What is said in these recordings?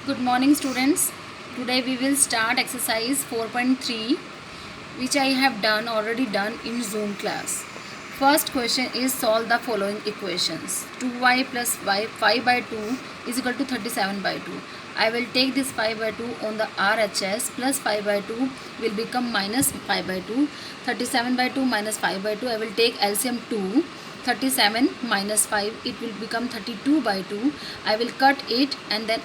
Good morning, students. Today we will start exercise 4.3, which I have already done in Zoom class. First question is solve the following equations. 2y plus y 5 by 2 is equal to 37 by 2. I will take this 5 by 2 on the RHS, plus 5 by 2 will become minus 5 by 2. 37 by 2 minus 5 by 2. I will take LCM 2. 37 minus 5, it will become 32 by 2. I will cut it, and then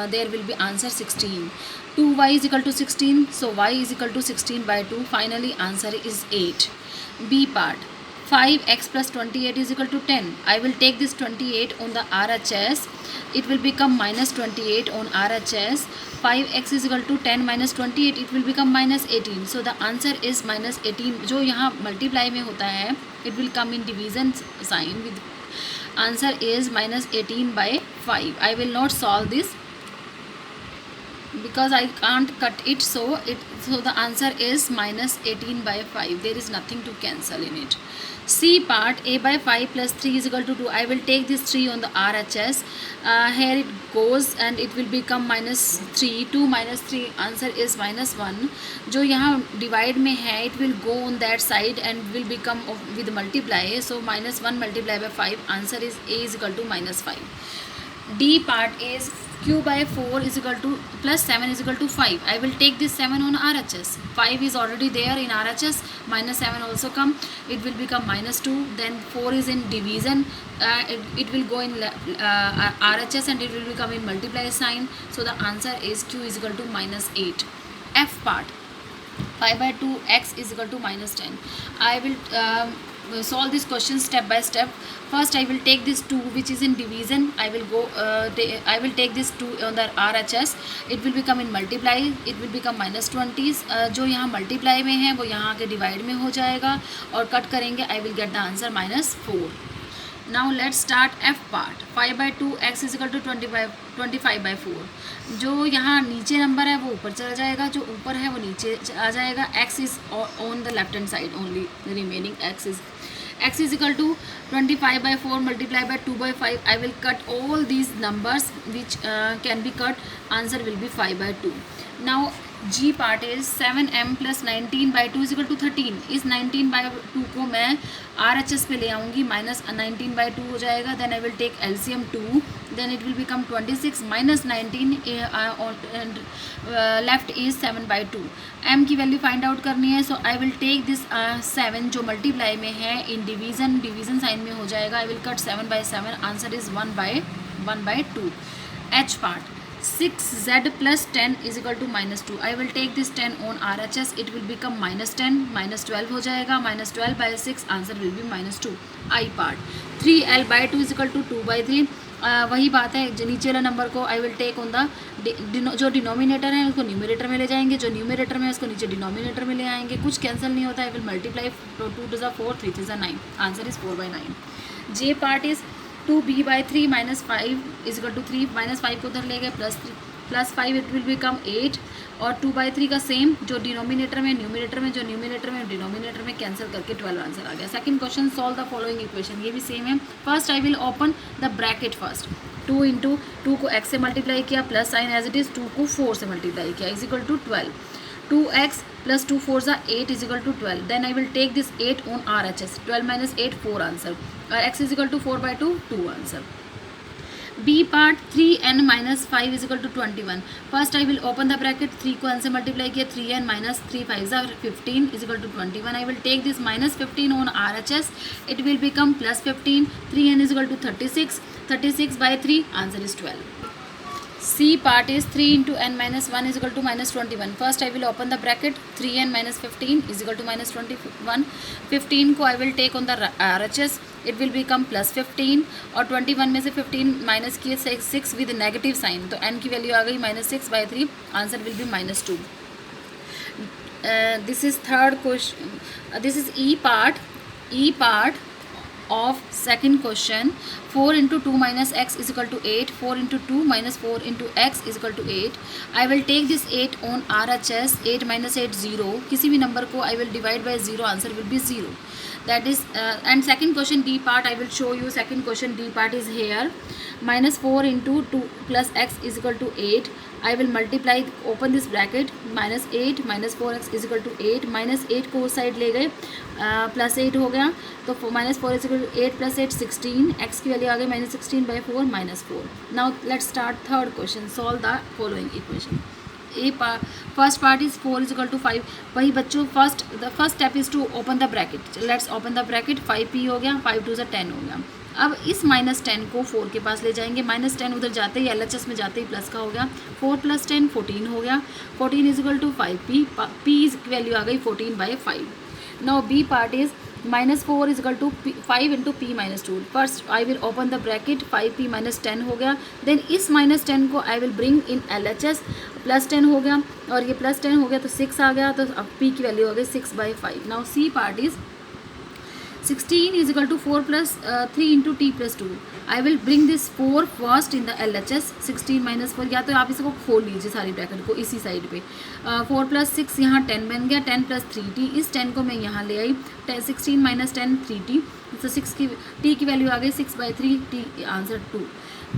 there will be answer 16. 2y is equal to 16, so y is equal to 16 by 2. Finally answer is 8. B part, 5x plus 28 is equal to 10. I will take this 28 on the RHS, it will become minus 28 on RHS. 5x is equal to 10 minus 28, it will become minus 18. So the answer is minus 18. जो यहाँ multiply में होता है, it will come in division sign with answer is minus 18 by 5. I will not solve this because I can't cut it, so the answer is minus 18 by 5. There is nothing to cancel in it. C part, a by 5 plus 3 is equal to 2. I will take this 3 on the RHS. Here it goes and it will become minus 3. 2 minus 3, answer is minus 1. जो यहाँ divide में है, it will go on that side and will become with multiply. So minus 1 multiplied by 5, answer is A is equal to minus 5. D part is q by 4 is equal to plus 7 is equal to 5. I will take this 7 on RHS. 5 is already there in RHS. Minus 7 also come. It will become minus 2. Then 4 is in division. It will go in RHS and it will become in multiply sign. So the answer is q is equal to minus 8. F part, 5 by 2 x is equal to minus 10. I will solve this question step by step. First I will take this 2 which is in division. I will take this 2 on the RHS. It will become in multiply. It will become minus 20. जो यहाँ multiply में है वो यहाँ के divide में हो जाएगा और cut करेंगे. I will get the answer minus 4. Now let's start F part. 5 by 2 x is equal to 25 by 4. जो यहाँ नीचे नंबर है वो ऊपर चला जाएगा, जो ऊपर है वो नीचे आ जाएगा. x is on the left hand side only. The remaining x is equal to 25 by 4 multiplied by 2 by 5. I will cut all these numbers which can be cut. Answer will be 5 by 2. Now G part is 7m plus 19 by 2 is equal to 13. इस 19 by 2 को मैं RHS पे ले आऊँगी, minus 19 by 2 हो जाएगा. Then I will take LCM 2. Then it will become 26 minus 19 and left is 7 by 2. m की value find out करनी है. So I will take this 7 जो मल्टीप्लाई में है in division साइन में हो जाएगा. I will cut 7 by 7. Answer is 1 by 2. H part, 6z plus 10 is equal to minus 2. I will take this 10 on RHS. It will become minus 10. Minus 12 हो जाएगा. Minus 12 by 6. Answer will be minus 2. I part, 3l by 2 is equal to 2 by 3. वही बात है, जो नीचे वाला number को I will take on the जो डिनोमिनेटर है उसको न्यूमरेटर में ले जाएंगे, जो न्यूमरेटर में है उसको नीचे डिनोमिनेटर में ले आएंगे. कुछ कैंसिल नहीं होता. I will multiply 2 to the 4, 3 to the 9. Answer is 4 by 9. J part is 2b by 3 minus 5 is equal to 3. Minus 5 को उधर ले गए, प्लस 5 इट विल बिकम 8. और 2 by 3 का सेम, जो डिनोमिनेटर में न्यूमिनेटर में, जो न्यूमिनेटर में डिनोमिनेटर में कैंसिल करके 12 आंसर आ गया. Second question, solve the following equation. ये भी सेम है. First I will open the bracket. First 2 into 2 को x से मल्टीप्लाई किया, plus sign as it is 2 को 4 से मल्टीप्लाई किया, is equal to 12. 2x plus 2 4s are 8 is equal to 12. Then I will take this 8 on RHS. 12 minus 8, 4 answer. X is equal to 4 by 2, 2 answer. B part, 3n minus 5 is equal to 21. First I will open the bracket. 3 को n से multiply किया, 3n minus 3 5s are 15 is equal to 21. I will take this minus 15 on RHS. It will become plus 15. 3n is equal to 36. 36 by 3, answer is 12. C part is 3 into n minus 1 is equal to minus 21. First I will open the bracket. 3n minus 15 is equal to minus 21. 15 को I will take on the RHS. It will become plus 15. और 21 में से 15 minus किए 6 with negative sign, तो n की value आ गई minus 6 by 3. Answer will be minus 2. This is third question. This is E part of second question. 4 into 2 minus x is equal to 8. 4 into 2 minus 4 into x is equal to 8. I will take this 8 on RHS. 8 minus 8 0. किसी भी number को I will divide by 0. Answer will be 0. that is and second question D part I will show you. Second question D part is here. Minus 4 into 2 plus x is equal to 8. I will multiply, open this bracket, minus 8 minus 4x is equal to 8. Minus 8 को उस side ले गए, plus 8 हो गया, तो minus 4 is equal to 8 plus 8 16. x की value आ गई minus 16/4 minus 4. Now let's start third question. Solve the following equation. First part is 4 is equal to 5. वही बच्चों the first step is to open the bracket. Let's open the bracket. 5p हो गया, 5 2 10 हो गया. अब इस माइनस 10 को 4 के पास ले जाएंगे. माइनस 10 उधर जाते ही LHS में जाते ही प्लस का हो गया. 4 प्लस 10 14 हो गया. 14 is equal to 5p. p की वैल्यू आ गई 14/5. Now B part is minus 4 is equal to 5 into p minus 2. First I will open the bracket. 5p minus 10 हो गया. देन इस माइनस 10 को I will bring in LHS. Plus 10 हो गया और ये प्लस 10 हो गया तो 6 आ गया. तो अब p की वैल्यू आ गई 6/5. Now C part is 16 is equal to 4 plus 3 into t plus 2. I will bring this 4 first in the LHS. 16 minus 4, या तो आप इसको खोल लीजिए सारी ब्रैकेट को इसी साइड पे. 4 प्लस 6 यहाँ 10 बन गया. 10 प्लस 3t. इस 10 को मैं यहाँ ले आई. 16 माइनस 10 3t. तो 6 की t की वैल्यू आ गई 6/3. t answer 2.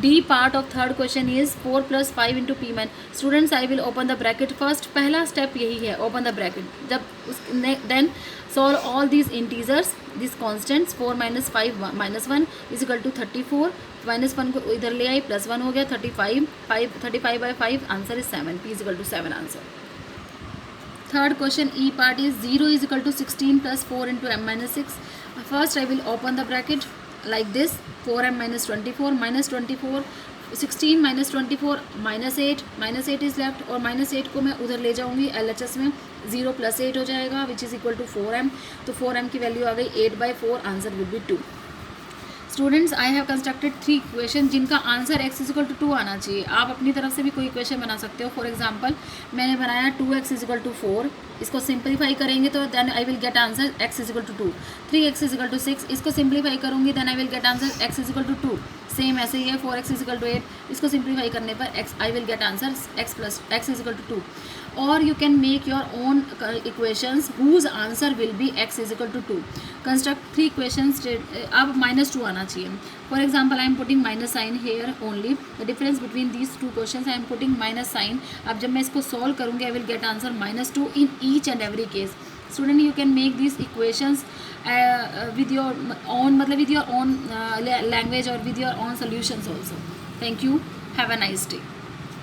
D part of third question is 4 plus 5 into p man. Students, I will open the bracket first. पहला step यही है, open the bracket. जब then solve all these integers, these constants. 4 minus 5 minus 1 is equal to 34. Minus 1 को इधर ले आई, plus 1 हो गया. 35/5 answer is 7. p is equal to 7 answer. Third question E part is 0 is equal to 16 plus 4 into m minus 6. First I will open the bracket like this. 4m minus 24 minus 24 16 minus 24 minus 8 is left और minus 8 को मैं उधर ले जाऊंगी LHS में. 0 plus 8 हो जाएगा which is equal to 4m. तो 4m की वैल्यू आ गई 8/4. Answer would be 2. Students, I have constructed 3 equation जिनका answer x is equal to 2 आना चाहिए. आप अपनी तरफ से भी कोई इक्वेशन बना सकते हो. फॉर एग्जांपल मैंने बनाया 2x इज इक्वल टू 4. इसको सिंप्लीफाई करेंगे तो then I will get answer x is equal to 2. 3x is equal to 6. इसको सिंप्लीफाई करूँगी then I will get answer x is equal to 2. Same ऐसे ही है. 4x is equal to 8. इसको simplify करने पर x I will get answer x is equal to 2. और you can make your own equations whose answer will be x is equal to 2. Construct 3 equations. अब -2 आना चाहिए. For example I am putting minus sign here only. The difference between these 2 questions I am putting minus sign. अब जब मैं इसको solve करूँगी I will get answer -2 in each and every case. Student, you can make this equations with your own language or with your own solutions also. Thank you. Have a nice day.